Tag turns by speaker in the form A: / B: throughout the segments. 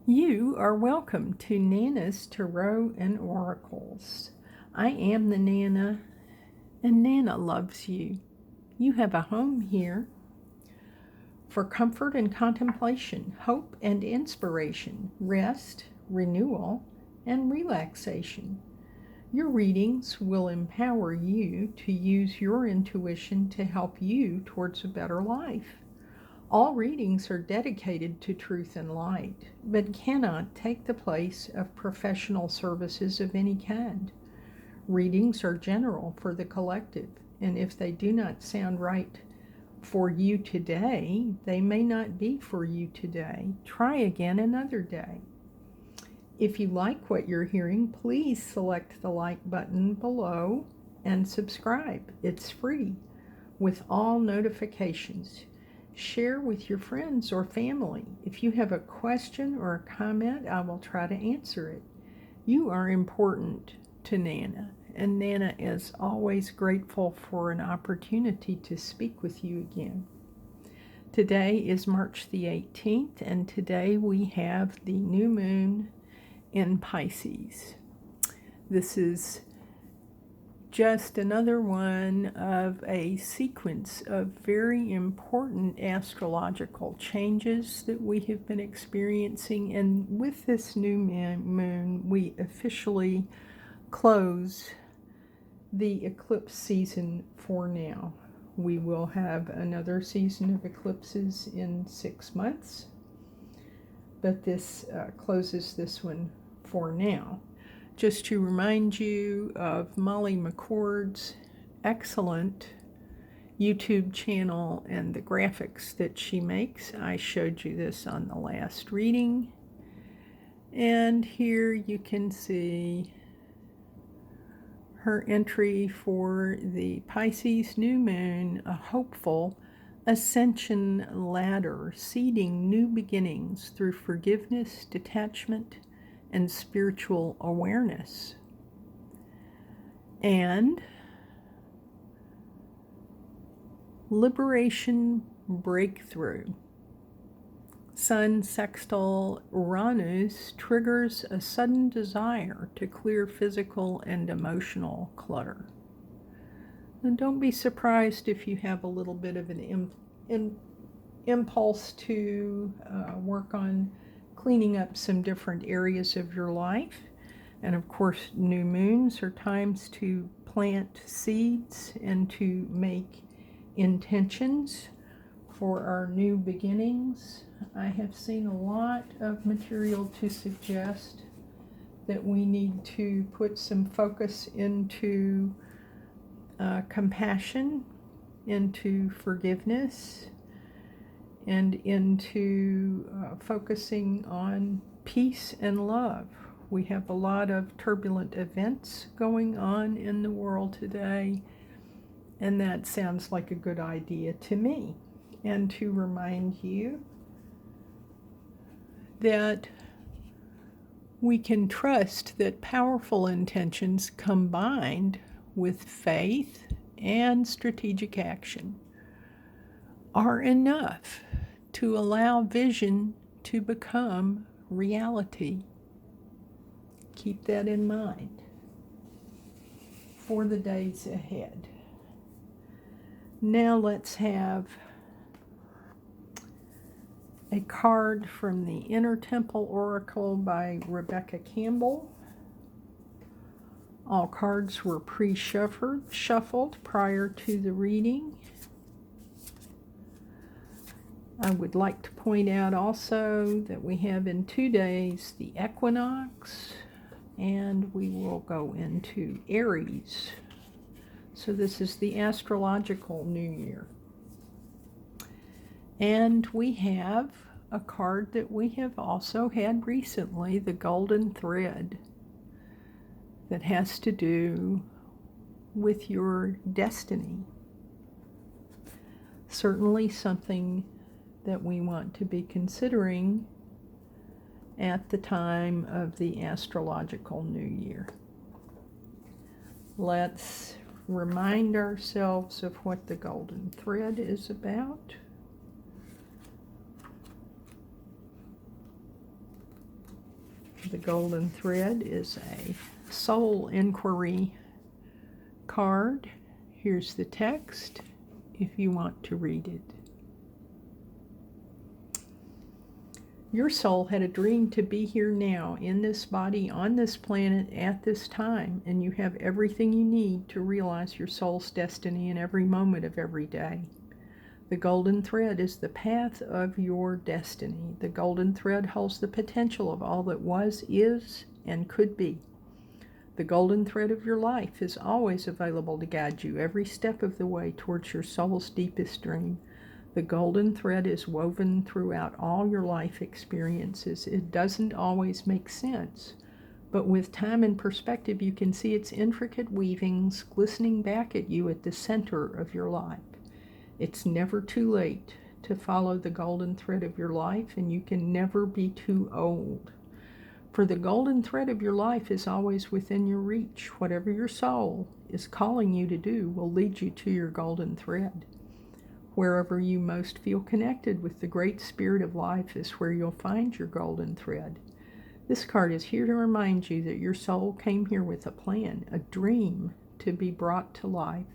A: You are welcome to Nana's Tarot and Oracles. I am the Nana, and Nana loves you. You have a home here for comfort and contemplation, hope and inspiration, rest, renewal, and relaxation. Your readings will empower you to use your intuition to help you towards a better life. All readings are dedicated to truth and light, but cannot take the place of professional services of any kind. Readings are general for the collective, and if they do not sound right for you today, they may not be for you today. Try again another day. If you like what you're hearing, please select the like button below and subscribe. It's free with all notifications. Share with your friends or family. If you have a question or a comment, I will try to answer it. You are important to Nana, and Nana is always grateful for an opportunity to speak with you again. Today is March the 18th, and today we have the new moon in Pisces. This is just another one of a sequence of very important astrological changes that we have been experiencing. And with this new moon, we officially close the eclipse season for now. We will have another season of eclipses in 6 months, but this closes this one for now. Just to remind you of Molly McCord's excellent YouTube channel and the graphics that she makes. I showed you this on the last reading. And here you can see her entry for the Pisces new moon, a hopeful ascension ladder, seeding new beginnings through forgiveness, detachment, and spiritual awareness. And liberation breakthrough. Sun sextile Uranus triggers a sudden desire to clear physical and emotional clutter. And don't be surprised if you have a little bit of an impulse to work on cleaning up some different areas of your life. And of course, new moons are times to plant seeds and to make intentions for our new beginnings. I have seen a lot of material to suggest that we need to put some focus into compassion, into forgiveness, and into focusing on peace and love. We have a lot of turbulent events going on in the world today, and that sounds like a good idea to me. And to remind you that we can trust that powerful intentions combined with faith and strategic action are enough to allow vision to become reality. Keep that in mind for the days ahead. Now let's have a card from the Inner Temple Oracle by Rebecca Campbell. All cards were pre-shuffled prior to the reading. I would like to point out also that we have in 2 days the equinox, and we will go into Aries. So this is the astrological new year. And we have a card that we have also had recently, the golden thread, that has to do with your destiny. Certainly something that we want to be considering at the time of the astrological new year. Let's remind ourselves of what the golden thread is about. The golden thread is a soul inquiry card. Here's the text if you want to read it. Your soul had a dream to be here now, in this body, on this planet, at this time, and you have everything you need to realize your soul's destiny in every moment of every day. The golden thread is the path of your destiny. The golden thread holds the potential of all that was, is, and could be. The golden thread of your life is always available to guide you every step of the way towards your soul's deepest dream. The golden thread is woven throughout all your life experiences. It doesn't always make sense, but with time and perspective, you can see its intricate weavings glistening back at you at the center of your life. It's never too late to follow the golden thread of your life, and you can never be too old. For the golden thread of your life is always within your reach. Whatever your soul is calling you to do will lead you to your golden thread. Wherever you most feel connected with the great spirit of life is where you'll find your golden thread. This card is here to remind you that your soul came here with a plan, a dream to be brought to life.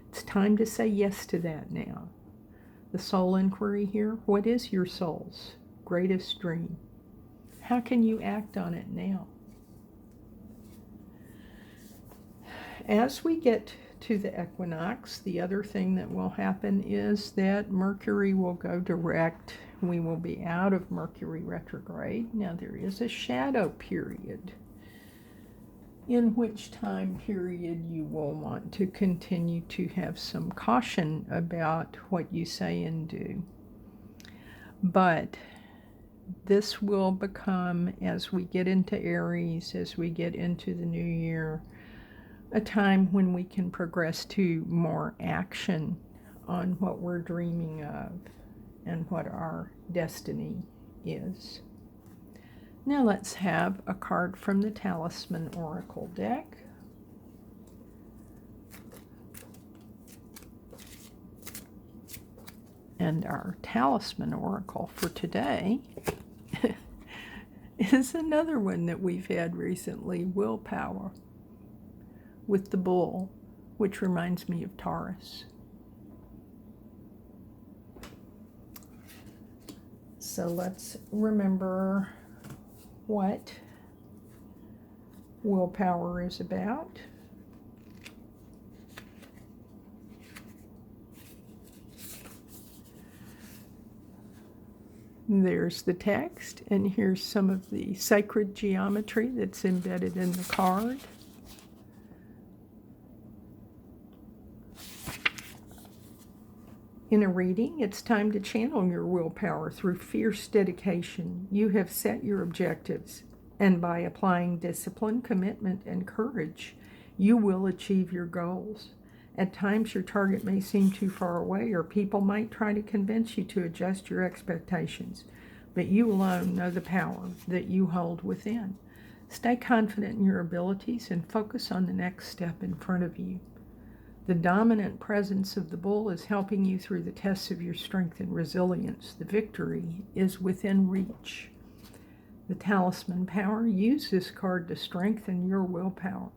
A: It's time to say yes to that now. The soul inquiry here, what is your soul's greatest dream? How can you act on it now? As we get to the equinox, the other thing that will happen is that Mercury will go direct. We will be out of Mercury retrograde. Now there is a shadow period, in which time period you will want to continue to have some caution about what you say and do. But this will become, as we get into Aries, as we get into the new year, a time when we can progress to more action on what we're dreaming of and what our destiny is. Now let's have a card from the Talisman Oracle deck. And our Talisman Oracle for today is another one that we've had recently, Willpower, with the bull, which reminds me of Taurus. So let's remember what willpower is about. There's the text, and here's some of the sacred geometry that's embedded in the card. In a reading, it's time to channel your willpower through fierce dedication. You have set your objectives, and by applying discipline, commitment, and courage, you will achieve your goals. At times, your target may seem too far away, or people might try to convince you to adjust your expectations, but you alone know the power that you hold within. Stay confident in your abilities and focus on the next step in front of you. The dominant presence of the bull is helping you through the tests of your strength and resilience. The victory is within reach. The Talisman Power, use this card to strengthen your willpower.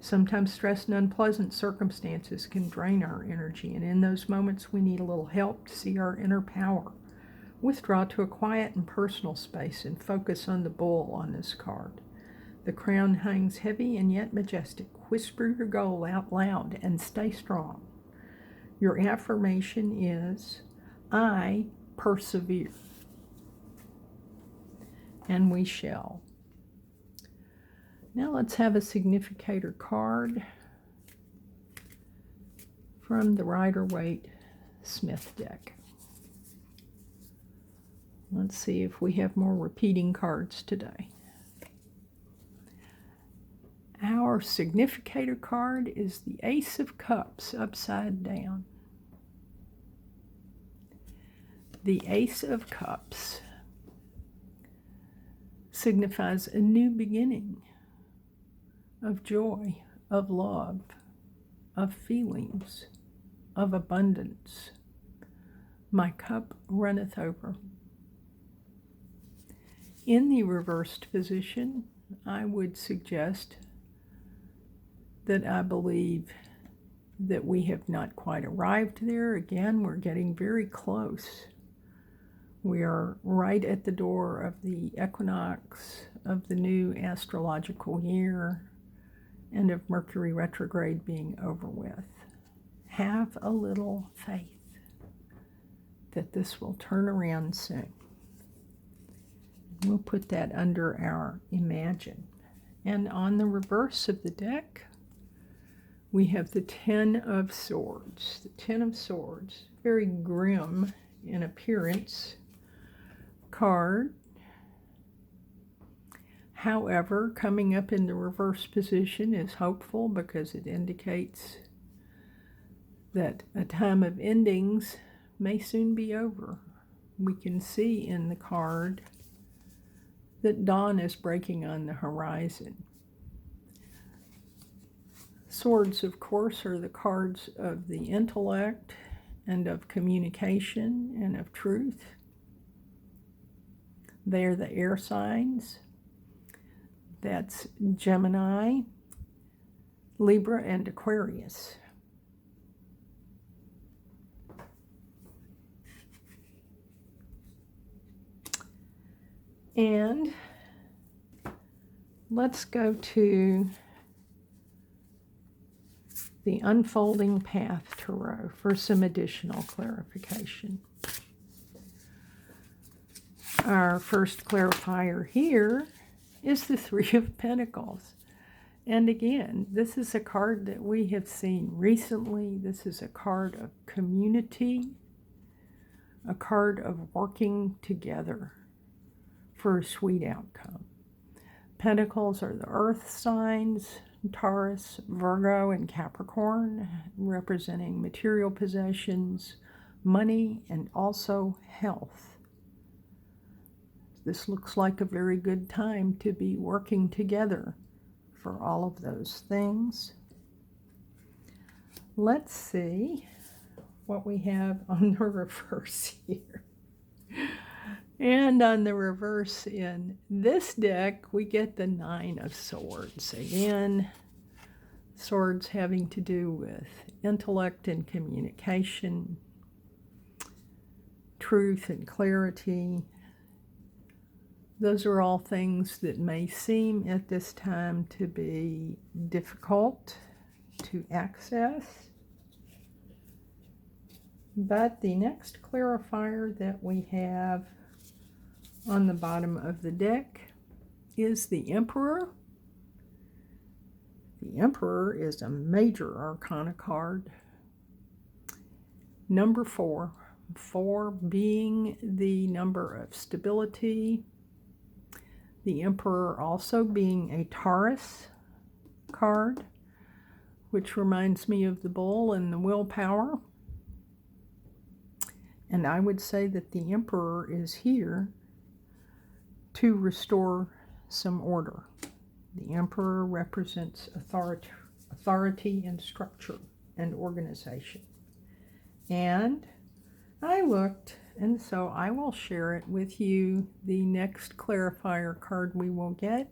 A: Sometimes stress and unpleasant circumstances can drain our energy, and in those moments we need a little help to see our inner power. Withdraw to a quiet and personal space and focus on the bull on this card. The crown hangs heavy and yet majestic. Whisper your goal out loud and stay strong. Your affirmation is, I persevere. And we shall. Now let's have a significator card from the Rider-Waite-Smith deck. Let's see if we have more repeating cards today. Our significator card is the Ace of Cups upside down. The Ace of Cups signifies a new beginning of joy, of love, of feelings, of abundance. My cup runneth over. In the reversed position, I would suggest that I believe that we have not quite arrived there. Again, we're getting very close. We are right at the door of the equinox of the new astrological year and of Mercury retrograde being over with. Have a little faith that this will turn around soon. We'll put that under our imagine. And on the reverse of the deck, we have the Ten of Swords. The Ten of Swords, very grim in appearance card. However, coming up in the reverse position is hopeful because it indicates that a time of endings may soon be over. We can see in the card that dawn is breaking on the horizon. Swords, of course, are the cards of the intellect and of communication and of truth. They are the air signs. That's Gemini, Libra, and Aquarius. And let's go to the Unfolding Path Tarot for some additional clarification. Our first clarifier here is the Three of Pentacles. And again, this is a card that we have seen recently. This is a card of community, a card of working together for a sweet outcome. Pentacles are the earth signs, Taurus, Virgo, and Capricorn, representing material possessions, money, and also health. This looks like a very good time to be working together for all of those things. Let's see what we have on the reverse here. And on the reverse in this deck, we get the Nine of Swords. Again, swords having to do with intellect and communication, truth and clarity. Those are all things that may seem at this time to be difficult to access. But the next clarifier that we have on the bottom of the deck is the Emperor. The Emperor is a major arcana card. Number 4. 4 being the number of stability. The Emperor also being a Taurus card, which reminds me of the Bull and the willpower. And I would say that the Emperor is here to restore some order. The Emperor represents authority and structure and organization. And I looked, and so I will share it with you. The next clarifier card we will get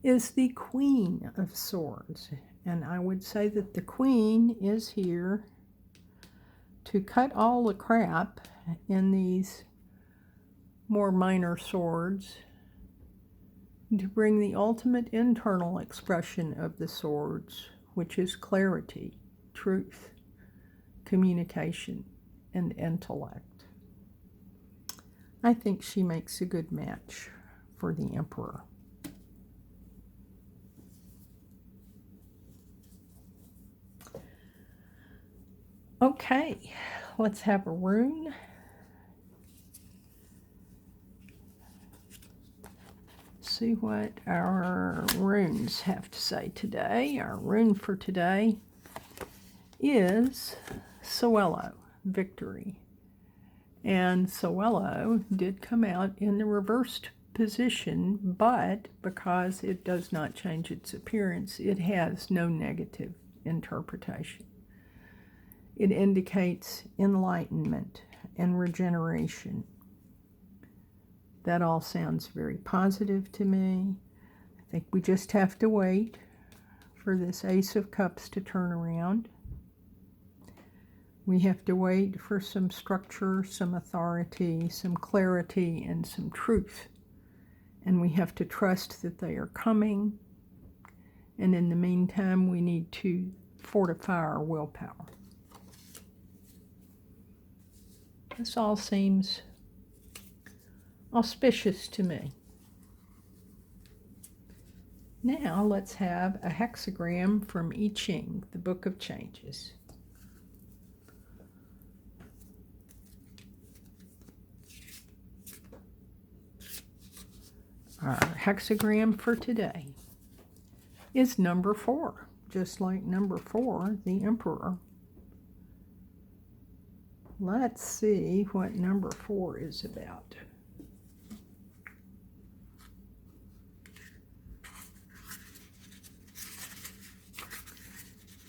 A: is the Queen of Swords. And I would say that the Queen is here to cut all the crap in these more minor swords, to bring the ultimate internal expression of the swords, which is clarity, truth, communication, and intellect. I think she makes a good match for the Emperor. Okay, let's have a rune. See what our runes have to say today. Our rune for today is Soello, victory. And Soello did come out in the reversed position, but because it does not change its appearance, it has no negative interpretation. It indicates enlightenment and regeneration. That all sounds very positive to me. I think we just have to wait for this Ace of Cups to turn around. We have to wait for some structure, some authority, some clarity, and some truth. And we have to trust that they are coming. And in the meantime, we need to fortify our willpower. This all seems auspicious to me. Now let's have a hexagram from I Ching, the Book of Changes. Our hexagram for today is number 4, just like number 4, the Emperor. Let's see what number 4 is about.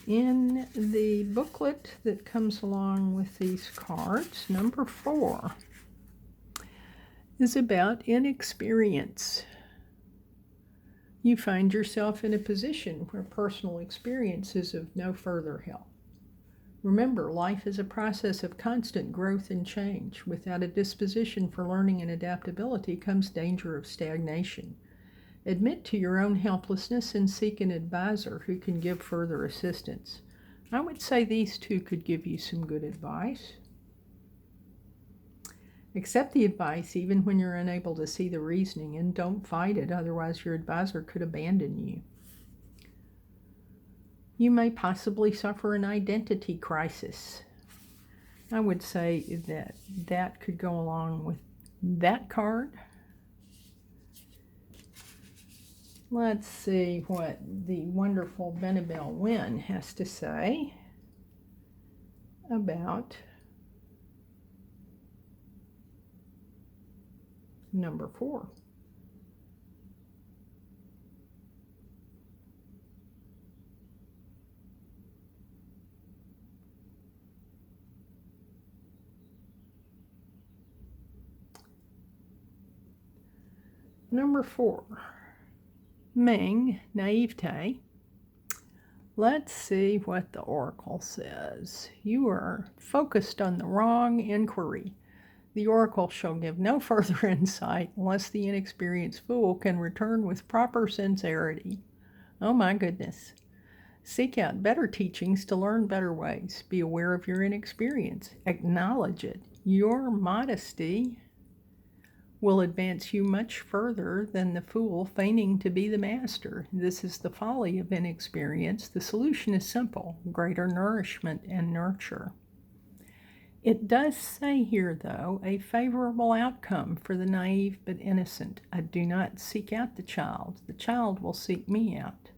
A: In the booklet that comes along with these cards, number 4 is about inexperience. You find yourself in a position where personal experience is of no further help. Remember, life is a process of constant growth and change. Without a disposition for learning and adaptability comes danger of stagnation. Admit to your own helplessness and seek an advisor who can give further assistance. I would say these two could give you some good advice. Accept the advice even when you're unable to see the reasoning, and don't fight it, otherwise your advisor could abandon you. You may possibly suffer an identity crisis. I would say that that could go along with that card. Let's see what the wonderful Benabel Wynn has to say about number 4. Number 4, Ming, naivete. Let's see what the Oracle says. You are focused on the wrong inquiry. The Oracle shall give no further insight unless the inexperienced fool can return with proper sincerity. Oh my goodness. Seek out better teachings to learn better ways. Be aware of your inexperience. Acknowledge it. Your modesty will advance you much further than the fool feigning to be the master. This is the folly of inexperience. The solution is simple: greater nourishment and nurture. It does say here, though, a favorable outcome for the naive but innocent. I do not seek out the child. The child will seek me out.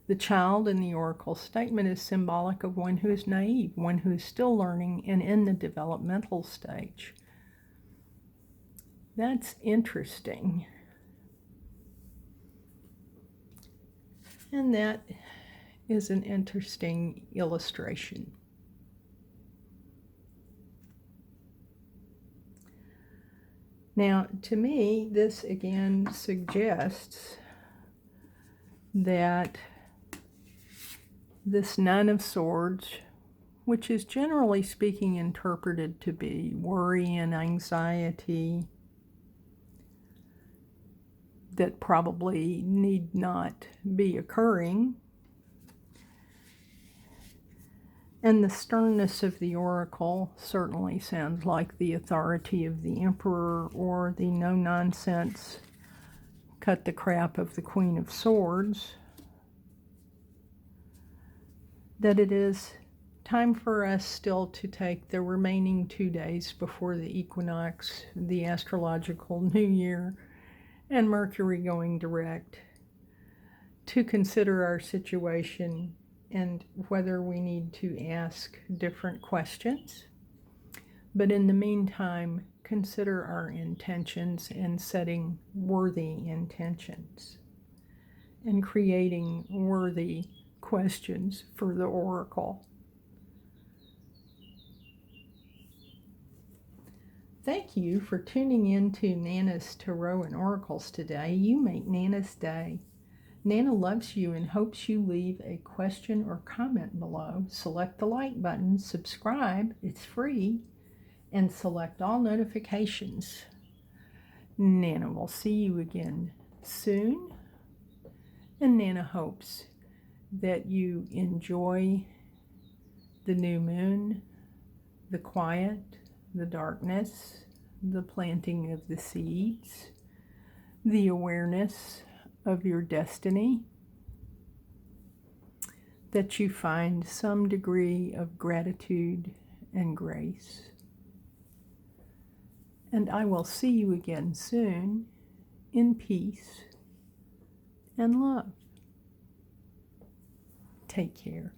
A: The child in the Oracle statement is symbolic of one who is naive, one who is still learning and in the developmental stage. That's interesting. And that is an interesting illustration. Now, to me, this again suggests that this Nine of Swords, which is generally speaking interpreted to be worry and anxiety, that probably need not be occurring. And the sternness of the Oracle certainly sounds like the authority of the Emperor, or the no-nonsense, cut the crap of the Queen of Swords. That it is time for us still to take the remaining 2 days before the equinox, the astrological new year, and Mercury going direct, to consider our situation and whether we need to ask different questions. But in the meantime, consider our intentions and setting worthy intentions and creating worthy questions for the Oracle. thank you for tuning in to Nana's Tarot and Oracles today. You make Nana's day. Nana loves you and hopes you leave a question or comment below. Select the like button, subscribe, it's free, and select all notifications. Nana will see you again soon, and Nana hopes that you enjoy the new moon, the quiet, the darkness, the planting of the seeds, the awareness of your destiny, that you find some degree of gratitude and grace. And I will see you again soon in peace and love. Take care.